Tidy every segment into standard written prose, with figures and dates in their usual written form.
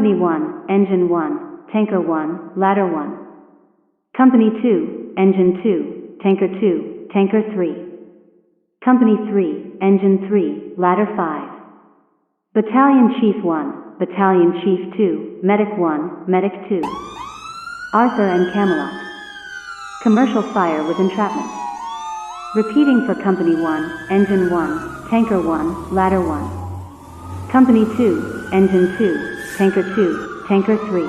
Company 1, Engine 1, Tanker 1, Ladder 1. Company 2, Engine 2, Tanker 2, Tanker 3. Company 3, Engine 3, Ladder 5. Battalion Chief 1, Battalion Chief 2, Medic 1, Medic 2. Arthur and Camelot. Commercial fire with entrapment. Repeating for Company 1, Engine 1, Tanker 1, Ladder 1. Company 2, Engine 2, Tanker 2, Tanker 3.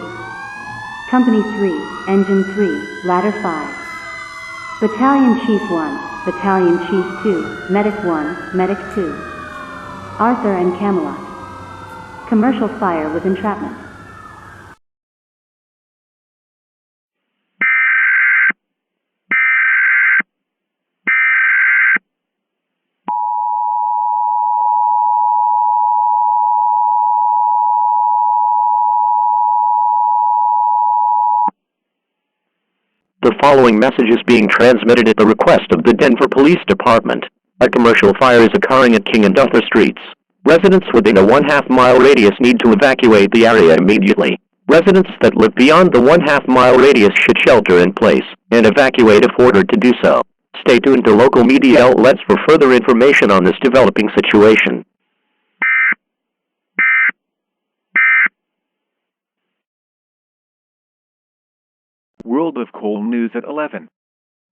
Company 3, Engine 3, Ladder 5. Battalion Chief 1, Battalion Chief 2, Medic 1, Medic 2. Arthur and Camelot. Commercial fire with entrapment. The following message is being transmitted at the request of the Denver Police Department. A commercial fire is occurring at King and Arthur Streets. Residents within a 1/2 mile radius need to evacuate the area immediately. Residents that live beyond the 1/2 mile radius should shelter in place and evacuate if ordered to do so. Stay tuned to local media outlets for further information on this developing situation. World of Coal News at 11.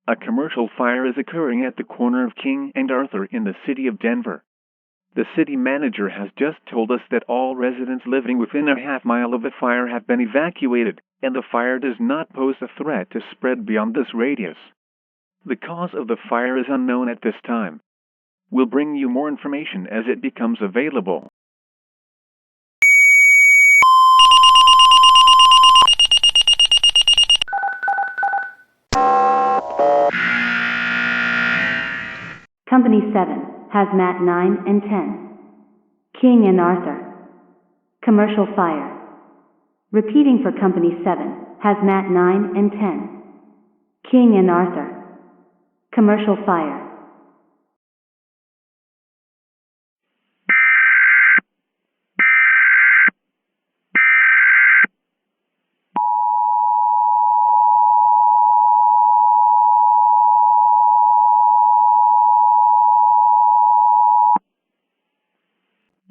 A commercial fire is occurring at the corner of King and Arthur in the city of Denver. The city manager has just told us that all residents living within a 1/2 mile of the fire have been evacuated, and the fire does not pose a threat to spread beyond this radius. The cause of the fire is unknown at this time. We'll bring you more information as it becomes available. Company 7, Hazmat 9 and 10. King and Arthur. Commercial fire. Repeating for Company 7, Hazmat 9 and 10. King and Arthur. Commercial fire.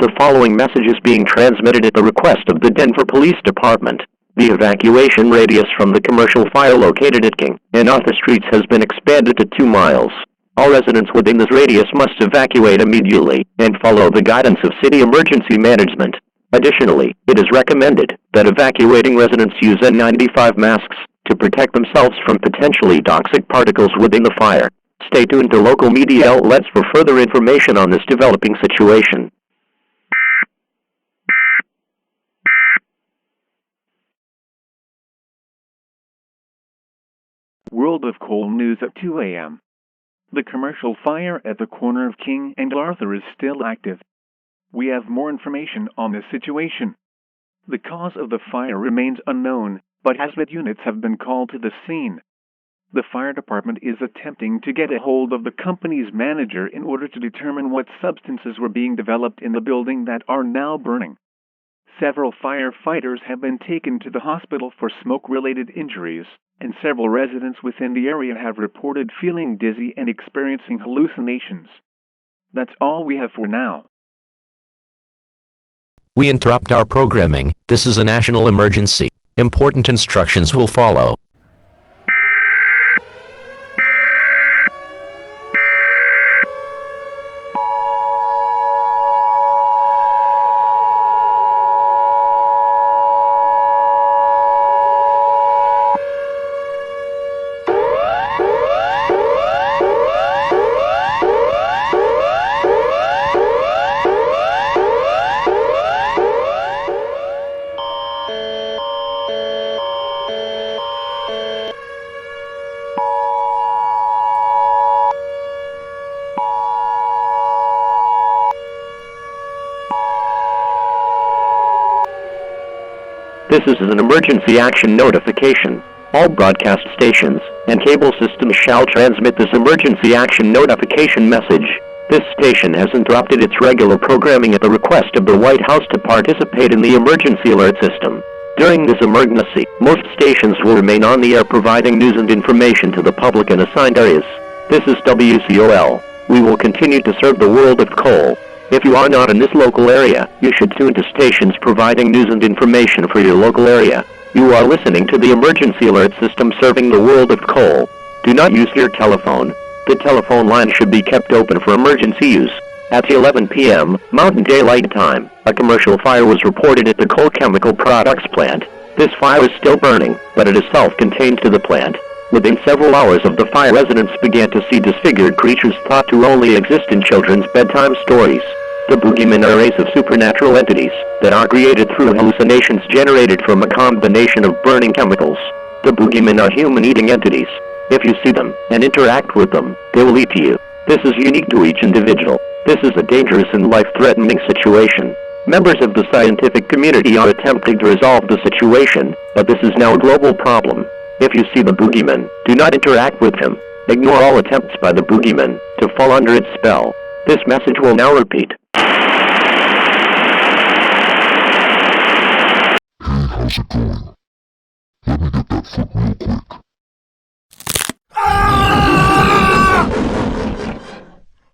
The following message is being transmitted at the request of the Denver Police Department. The evacuation radius from the commercial fire located at King and Arthur Streets has been expanded to 2 miles. All residents within this radius must evacuate immediately and follow the guidance of City Emergency Management. Additionally, it is recommended that evacuating residents use N95 masks to protect themselves from potentially toxic particles within the fire. Stay tuned to local media outlets for further information on this developing situation. World of Coal News at 2 a.m. The commercial fire at the corner of King and Arthur is still active. We have more information on this situation. The cause of the fire remains unknown, but hazmat units have been called to the scene. The fire department is attempting to get a hold of the company's manager in order to determine what substances were being developed in the building that are now burning. Several firefighters have been taken to the hospital for smoke-related injuries, and several residents within the area have reported feeling dizzy and experiencing hallucinations. That's all we have for now. We interrupt our programming. This is a national emergency. Important instructions will follow. This is an emergency action notification. All broadcast stations and cable systems shall transmit this emergency action notification message. This station has interrupted its regular programming at the request of the White House to participate in the emergency alert system. During this emergency, most stations will remain on the air providing news and information to the public in assigned areas. This is WCOL. We will continue to serve the world of coal. If you are not in this local area, you should tune to stations providing news and information for your local area. You are listening to the emergency alert system serving the world of coal. Do not use your telephone. The telephone line should be kept open for emergency use. At 11 p.m. Mountain Daylight Time, a commercial fire was reported at the coal chemical products plant. This fire is still burning, but it is self-contained to the plant. Within several hours of the fire, residents began to see disfigured creatures thought to only exist in children's bedtime stories. The Boogeyman are a race of supernatural entities that are created through hallucinations generated from a combination of burning chemicals. The Boogeyman are human-eating entities. If you see them and interact with them, they will eat you. This is unique to each individual. This is a dangerous and life-threatening situation. Members of the scientific community are attempting to resolve the situation, but this is now a global problem. If you see the Boogeyman, do not interact with him. Ignore all attempts by the Boogeyman to fall under its spell. This message will now repeat. Hey, how's it going? Let me get that foot real quick.